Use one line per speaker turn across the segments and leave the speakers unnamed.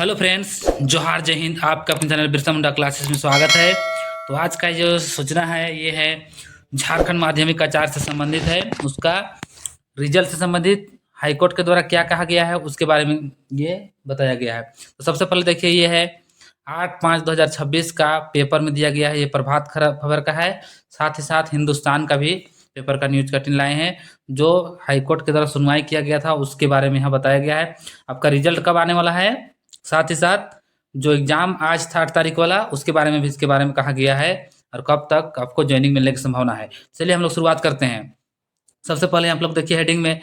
Hello friends, जोहार जय हिंद। आपका अपने चैनल बिरसा मुंडा क्लासेस में स्वागत है। तो आज का जो सूचना है ये है झारखंड माध्यमिक आचार्य से संबंधित है। उसका रिजल्ट से संबंधित हाईकोर्ट के द्वारा क्या कहा गया है उसके बारे में ये बताया गया है। तो सबसे पहले देखिए, ये है 8/5/2026 का पेपर में दिया गया है। ये प्रभात खबर का है, साथ ही साथ हिंदुस्तान का भी पेपर का न्यूज कटिंग लाए हैं। जो हाईकोर्ट के द्वारा सुनवाई किया गया था उसके बारे में यहाँ बताया गया है। आपका रिजल्ट कब आने वाला है, साथ ही साथ जो एग्जाम आज था 8 तारीख वाला उसके बारे में भी इसके बारे में कहा गया है और कब तक आपको ज्वाइनिंग मिलने की संभावना है। चलिए हम लोग शुरुआत करते हैं। सबसे पहले आप लोग देखिए हेडिंग में,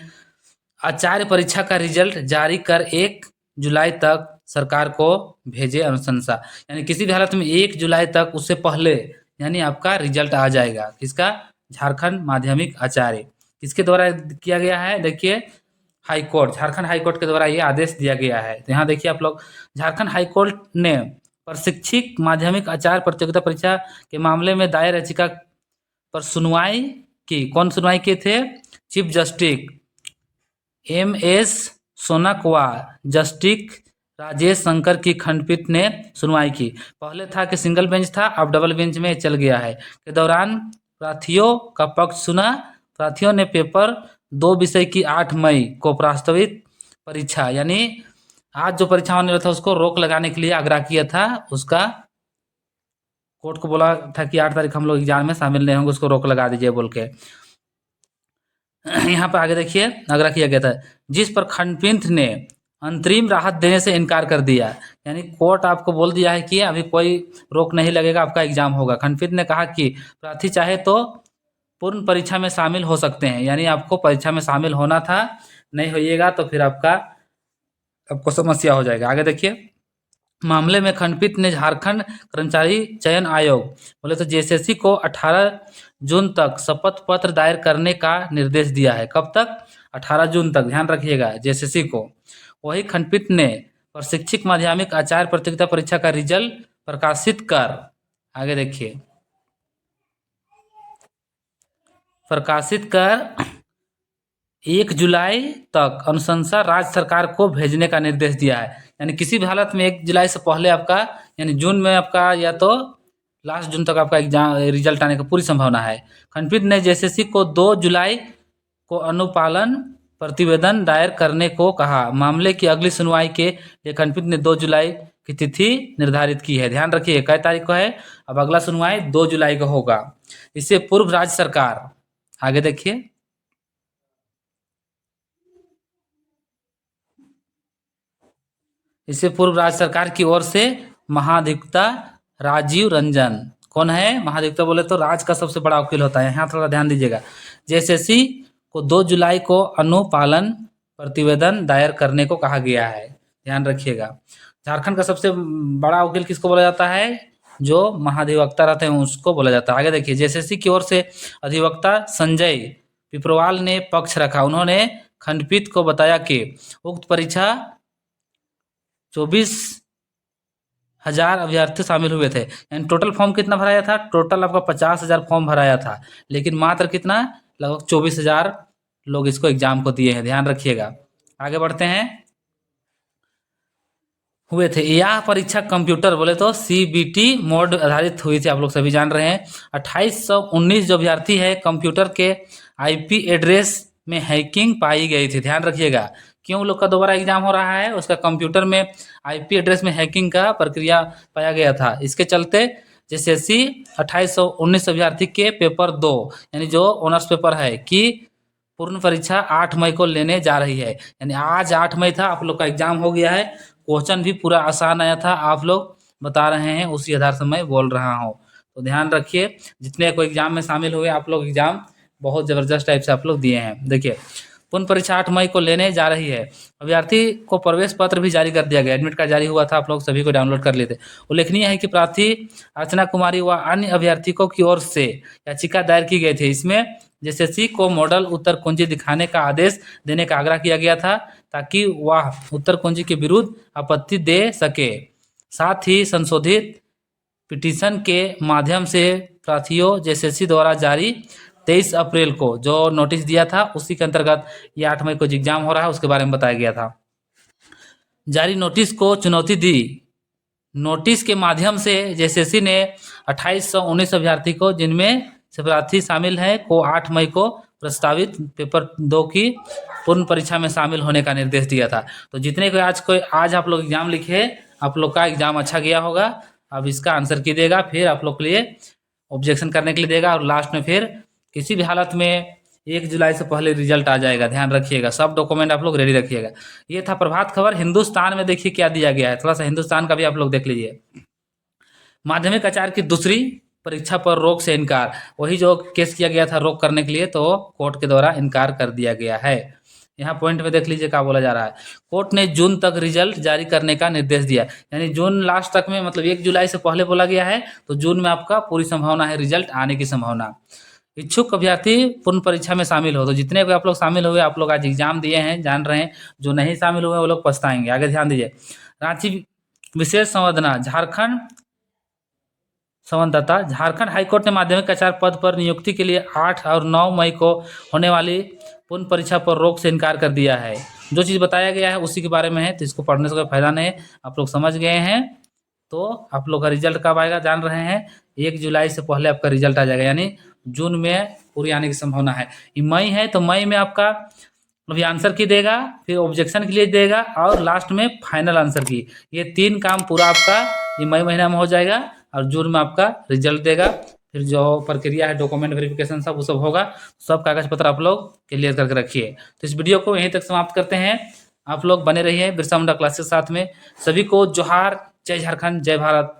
आचार्य परीक्षा का रिजल्ट जारी कर 1 जुलाई तक सरकार को भेजे अनुशंसा। यानी किसी भी हालत में 1 जुलाई तक, उससे पहले यानी आपका रिजल्ट आ जाएगा। किसका? झारखंड माध्यमिक आचार्य। किसके द्वारा किया गया है? देखिए, हाईकोर्ट, झारखंड हाईकोर्ट के द्वारा ये आदेश दिया गया है। तो यहाँ देखिए आप लोग, झारखंड हाईकोर्ट ने प्रशिक्षित माध्यमिक आचार्य प्रतियोगिता परीक्षा के मामले में दायर याचिका पर सुनवाई की। कौन सुनवाई किए थे? चीफ जस्टिस MS सोनक व जस्टिस राजेश शंकर की खंडपीठ ने सुनवाई की। पहले था कि सिंगल बेंच था, अब डबल बेंच में चल गया है। के दौरान प्रार्थियों का पक्ष सुना। प्रार्थियों ने पेपर 2 विषय की 8 मई को प्रस्तावित परीक्षा, यानी आज जो परीक्षा होने वाला था उसको रोक लगाने के लिए आग्रह किया था। उसका कोर्ट को बोला था कि 8 तारीख हम लोग एग्जाम में शामिल नहीं होंगे, उसको रोक लगा दीजिए बोल के। यहाँ पर आगे देखिए, आग्रह किया गया था, जिस पर खंडपीठ ने अंतरिम राहत देने से इनकार कर दिया। यानी कोर्ट आपको बोल दिया है कि अभी कोई रोक नहीं लगेगा, आपका एग्जाम होगा। खंडपीठ ने कहा कि प्रार्थी चाहे तो पूर्ण परीक्षा में शामिल हो सकते हैं। यानी आपको परीक्षा में शामिल होना था, नहीं होइएगा तो फिर आपको समस्या हो जाएगा। आगे देखिए, मामले में खंडपीठ ने झारखंड कर्मचारी चयन आयोग बोले तो JSSC को 18 जून तक शपथ पत्र दायर करने का निर्देश दिया है। कब तक? 18 जून तक, ध्यान रखिएगा, JSSC को। वही खंडपीठ ने प्रशिक्षित माध्यमिक आचार्य प्रतियोगिता परीक्षा का रिजल्ट प्रकाशित कर, आगे देखिए, प्रकाशित कर 1 जुलाई तक अनुशंसा राज्य सरकार को भेजने का निर्देश दिया है। यानी किसी भी हालत में 1 जुलाई से पहले आपका, यानी जून में आपका या तो लास्ट जून तक आपका एग्जाम रिजल्ट आने की पूरी संभावना है। खंडपीठ ने JSSC को 2 जुलाई को अनुपालन प्रतिवेदन दायर करने को कहा। मामले की अगली सुनवाई के लिए खंडपीठ ने 2 जुलाई की तिथि निर्धारित की है। ध्यान रखिए, कई तारीख को है? अब अगला सुनवाई 2 जुलाई को होगा। इससे पूर्व राज्य सरकार, आगे देखिए, इससे पूर्व राज्य सरकार की ओर से महाधिवक्ता राजीव रंजन, कौन है महाधिवक्ता? बोले तो राज्य का सबसे बड़ा वकील होता है। यहाँ थोड़ा ध्यान दीजिएगा। JSSC को 2 जुलाई को अनुपालन प्रतिवेदन दायर करने को कहा गया है। ध्यान रखिएगा, झारखंड का सबसे बड़ा वकील किसको बोला जाता है? जो महाधिवक्ता रहते हैं उसको बोला जाता है। आगे देखिए, JSSC की ओर से अधिवक्ता संजय पिपरवाल ने पक्ष रखा। उन्होंने खंडपीठ को बताया कि उक्त परीक्षा 24,000 अभ्यर्थी शामिल हुए थे। यानी टोटल फॉर्म कितना भराया था? टोटल आपका 50,000 फॉर्म भराया था, लेकिन मात्र कितना? लगभग 24,000 लोग इसको एग्जाम को दिए हैं। ध्यान रखिएगा। आगे बढ़ते हैं, हुए थे। यह परीक्षा कंप्यूटर बोले तो CBT मोड आधारित हुई थी। आप लोग सभी जान रहे हैं। 2819 जो अभ्यर्थी है, कंप्यूटर के IP एड्रेस में हैकिंग पाई गई थी। ध्यान रखिएगा, क्यों लोग का दोबारा एग्जाम हो रहा है? उसका कंप्यूटर में IP एड्रेस में हैकिंग का प्रक्रिया पाया गया था। इसके चलते JSSC 2819 अभ्यर्थी के पेपर 2 यानी जो ऑनर्स पेपर है कि पूर्ण परीक्षा 8 मई को लेने जा रही है। यानी आज 8 मई था, आप लोग का एग्जाम हो गया है। क्वेश्चन भी पूरा आसान आया था, आप लोग बता रहे हैं, उसी आधार से मैं बोल रहा हूँ। तो ध्यान रखिए, जितने को एग्जाम में शामिल हुए आप लोग, एग्जाम बहुत ज़बरदस्त टाइप से आप लोग दिए हैं। देखिए, पूर्ण परीक्षा 8 मई को लेने जा रही है। अभ्यर्थी को प्रवेश पत्र भी जारी कर दिया गया। एडमिट कार्ड जारी हुआ था, आप लोग सभी को डाउनलोड कर लेते। उल्लेखनीय है कि प्रार्थी अर्चना कुमारी व अन्य अभ्यर्थियों की ओर से याचिका दायर की गई थी। इसमें JSSC को मॉडल उत्तर कुंजी दिखाने का आदेश देने का आग्रह किया गया था, ताकि वह उत्तर कुंजी के विरुद्ध आपत्ति दे सके। साथ ही संशोधित पिटीशन के माध्यम से प्रार्थियों JSSC द्वारा जारी 23 अप्रैल को जो नोटिस दिया था, उसी के अंतर्गत ये 8 मई को एग्जाम हो रहा है, उसके बारे में बताया गया था। जारी नोटिस को चुनौती दी। नोटिस के माध्यम से जेएसएससी ने 2819 अभ्यर्थी को, जिनमें से प्रार्थी शामिल हैं, को 8 मई को प्रस्तावित पेपर 2 की पूर्ण परीक्षा में शामिल होने का निर्देश दिया था। तो जितने को आज आप लोग एग्जाम लिखे, आप लोग का एग्जाम अच्छा गया होगा। अब इसका आंसर की देगा, फिर आप लोग के लिए ऑब्जेक्शन करने के लिए देगा, और लास्ट में फिर किसी भी हालत में 1 जुलाई से पहले रिजल्ट आ जाएगा। ध्यान रखिएगा, सब डॉक्यूमेंट आप लोग रेडी रखिएगा। ये था प्रभात खबर। हिंदुस्तान में देखिए क्या दिया गया है, थोड़ा सा हिंदुस्तान का भी आप लोग देख लीजिए। माध्यमिक आचार्य की दूसरी परीक्षा पर रोक से इनकार। वही जो केस किया गया था रोक करने के लिए, तो कोर्ट के द्वारा इनकार कर दिया गया है। यहाँ पॉइंट में देख लीजिए क्या बोला जा रहा है। कोर्ट ने जून तक रिजल्ट जारी करने का निर्देश दिया, यानी जून लास्ट तक में, मतलब 1 जुलाई से पहले बोला गया है, तो जून में आपका पूरी संभावना है रिजल्ट आने की संभावना। इच्छुक अभ्यर्थी पूर्ण परीक्षा में शामिल हो। तो जितने भी आप लोग शामिल हुए, आप लोग आज एग्जाम दिए हैं, जान रहे हैं। जो नहीं शामिल हुए वो लोग पछताएंगे। आगे ध्यान दीजिए। रांची विशेष संवर्धना झारखंड संवाददाता। झारखंड हाईकोर्ट ने माध्यमिक आचार्य पद पर नियुक्ति के लिए 8 और 9 मई को होने वाली पूर्ण परीक्षा पर रोक से इनकार कर दिया है। जो चीज़ बताया गया है उसी के बारे में है, तो इसको पढ़ने से कोई फायदा नहीं है। आप लोग समझ गए हैं। तो आप लोग का रिजल्ट कब आएगा जान रहे हैं। 1 जुलाई से पहले आपका रिजल्ट आ जाएगा, यानी जून में पूरी आने की संभावना है। ये मई है, तो मई में आपका अभी आंसर की देगा, फिर ऑब्जेक्शन के लिए देगा, और लास्ट में फाइनल आंसर की। ये 3 काम पूरा आपका ये मई महीना में हो जाएगा, और जून में आपका रिजल्ट देगा। फिर जो प्रक्रिया है डॉक्यूमेंट वेरिफिकेशन सब वो सब होगा। सब कागज पत्र आप लोग क्लियर करके रखिए। तो इस वीडियो को यहीं तक समाप्त करते हैं। आप लोग बने रहिए बिरसा मुंडा क्लासेस के साथ में। सभी को जोहार। जय झारखंड, जय भारत।